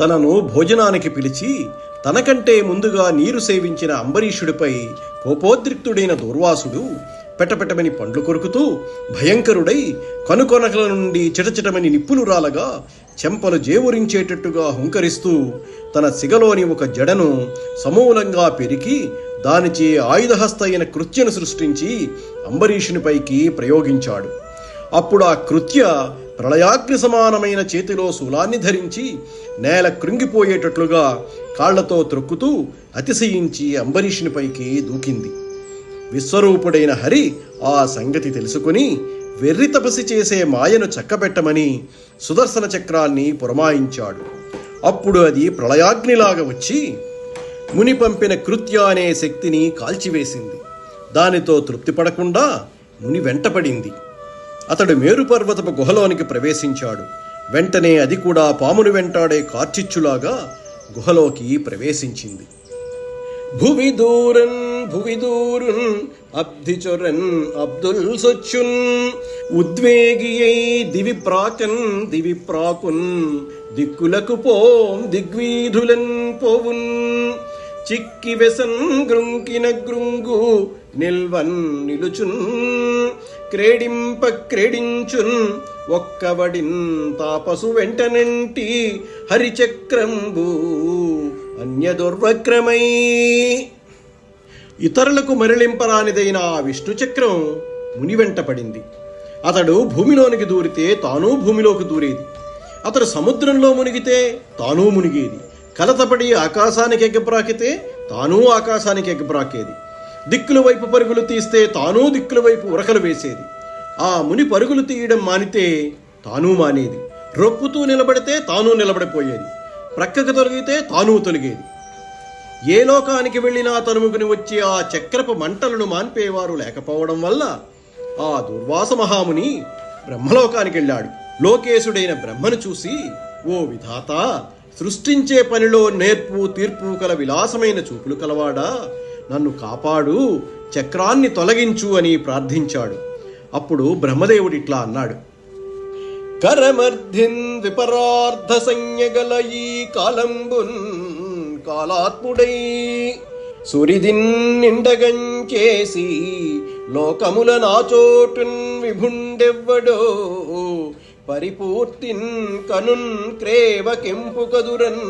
తనను భోజనానికి పిలిచి తనకంటే ముందుగా నీరు సేవించిన అంబరీషుడిపై కోపోద్రిక్తుడైన దూర్వాసుడు పెటపెటమని పండ్లు కొరుకుతూ భయంకరుడై కనుకొనకల నుండి చిటచిటమని నిప్పులు రాలగా చెంపలు జేవురించేటట్టుగా హుంకరిస్తూ తన సిగలోని ఒక జడను సమూలంగా పెరికి దానిచే ఆయుధహస్త అయిన కృత్యను సృష్టించి అంబరీషునిపైకి ప్రయోగించాడు. అప్పుడు ఆ కృత్య ప్రళయాగ్ని సమానమైన చేతిలో శూలాన్ని ధరించి నేల కృంగిపోయేటట్లుగా కాళ్లతో త్రొక్కుతూ అతిశయించి అంబరీషునిపైకి దూకింది. విశ్వరూపుడైన హరి ఆ సంగతి తెలుసుకుని వెర్రి తపసి చేసే మాయను చక్కబెట్టమని సుదర్శన చక్రాన్ని పురమాయించాడు. అప్పుడు అది ప్రళయాగ్నిలాగా వచ్చి ముని పంపిన కృత్య అనే శక్తిని కాల్చివేసింది. దానితో తృప్తి పడకుండా ముని వెంటపడింది. అతడు మేరుపర్వతపు గుహలోనికి ప్రవేశించాడు. వెంటనే అది కూడా పామును వెంటాడే కార్చిచ్చులాగా గుహలోకి ప్రవేశించింది. భువిదూరన్ అబ్ధిచొరన్ అబ్దుల్ సొచ్చున్ ఉద్వేగియై దివి ప్రాకున్ దిక్కులకు పోం దిగ్వీధులన్ పోవున్ చిక్కి వెసన్ గ్రుంకిన గ్రుంగు నిల్వన్ నిలుచున్ క్రేడింప క్రేడించున్ ఒక్కవడిన్ తాపసు వెంటనంటి హరిచక్రంబు అన్యదుర్వక్రమై. ఇతరులకు మరలింపరానిదైన ఆ విష్ణుచక్రం ముని వెంట పడింది. అతడు భూమిలోనికి దూరితే తానూ భూమిలోకి దూరేది. అతడు సముద్రంలో మునిగితే తానూ మునిగేది. కలతపడి ఆకాశానికి ఎగ్గప్రాకితే తానూ ఆకాశానికి ఎగ్గప్రాకేది. దిక్కుల వైపు పరుగులు తీస్తే తానూ దిక్కుల వైపు ఉరకలు వేసేది. ఆ ముని పరుగులు తీయడం మానితే తానూ మానేది. రొప్పుతూ నిలబడితే తానూ నిలబడిపోయేది. ప్రక్కకు తొలగితే తానూ తొలిగేది. ఏ లోకానికి వెళ్ళినా తనుముకుని వచ్చి ఆ చక్రపు మంటలను మాన్పేవారు లేకపోవడం వల్ల ఆ దుర్వాస మహాముని బ్రహ్మలోకానికి వెళ్ళాడు. లోకేశుడైన బ్రహ్మను చూసి, ఓ విధాత, సృష్టించే పనిలో నేర్పు తీర్పు కల విలాసమైన చూపులు కలవాడా, నన్ను కాపాడు, చక్రాన్ని తొలగించు అని ప్రార్థించాడు. అప్పుడు బ్రహ్మదేవుడిట్లా అన్నాడు: కరమర్ధిన్ విపరార్థ సంజ్ఞగల ఈ కాలంబున్ కాలాత్ముడై సురిదిన్ నిండగంచేసి లోకముల నాచోటున్ విభుండెవ్వడో పరిపూర్తిన్ కనున్ క్రేవ కెంపు కదురన్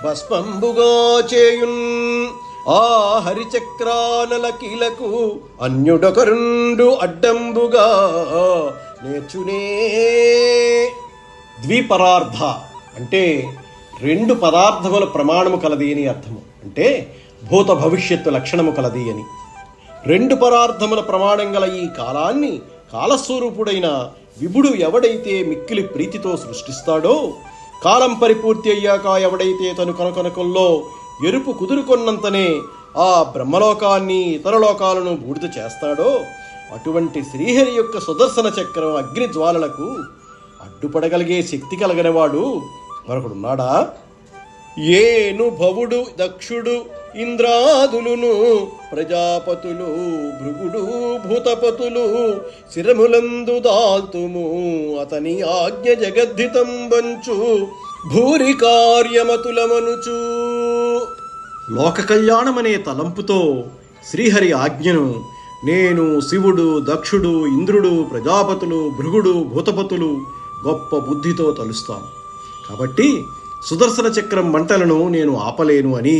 భస్మంబుగా చేయున్ ఆ హరిచక్రానల కీలకు అన్యుడొకరుండు అడ్డంబుగా నేర్చునే. ద్విపరార్థ అంటే రెండు పదార్థముల ప్రమాణము కలది అని అర్థము. అంటే భూత భవిష్యత్తు లక్షణము కలది అని. రెండు పరార్థముల ప్రమాణం గల ఈ కాలాన్ని కాలస్వరూపుడైన విభుడు ఎవడైతే మిక్కిలి ప్రీతితో సృష్టిస్తాడో, కాలం పరిపూర్తి అయ్యాక ఎవడైతే తను కనకనకంలో ఎరుపు కుదురుకొన్నంతనే ఆ బ్రహ్మలోకాన్ని ఇతర లోకాలను బూడిద చేస్తాడో, అటువంటి శ్రీహరి యొక్క సుదర్శన చక్రం అగ్ని జ్వాలలకు అడ్డుపడగలిగే శక్తి కలగనివాడు మరొకడున్నాడా? ఏను భవుడు దక్షుడు ఇంద్రాదులును ప్రజాపతులు భృగుడు భూతపతులు శిరములందు దాల్తుము అతని ఆజ్ఞ జగద్ధితం వంచు భూరి కార్యమతులమనుచు. లోక కళ్యాణమనే తలంపుతో శ్రీహరి ఆజ్ఞను నేను, శివుడు, దక్షుడు, ఇంద్రుడు, ప్రజాపతులు, భృగుడు, భూతపతులు గొప్ప బుద్ధితో తలుస్తాను. కాబట్టి సుదర్శన చక్రం మంటలను నేను ఆపలేను అని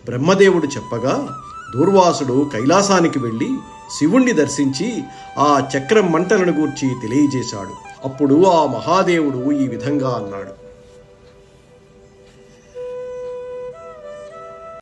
బ్రహ్మదేవుడు చెప్పగా, దూర్వాసుడు కైలాసానికి వెళ్ళి శివుణ్ణి దర్శించి ఆ చక్రం మంటలను గూర్చి తెలియజేశాడు. అప్పుడు ఆ మహాదేవుడు ఈ విధంగా అన్నాడు: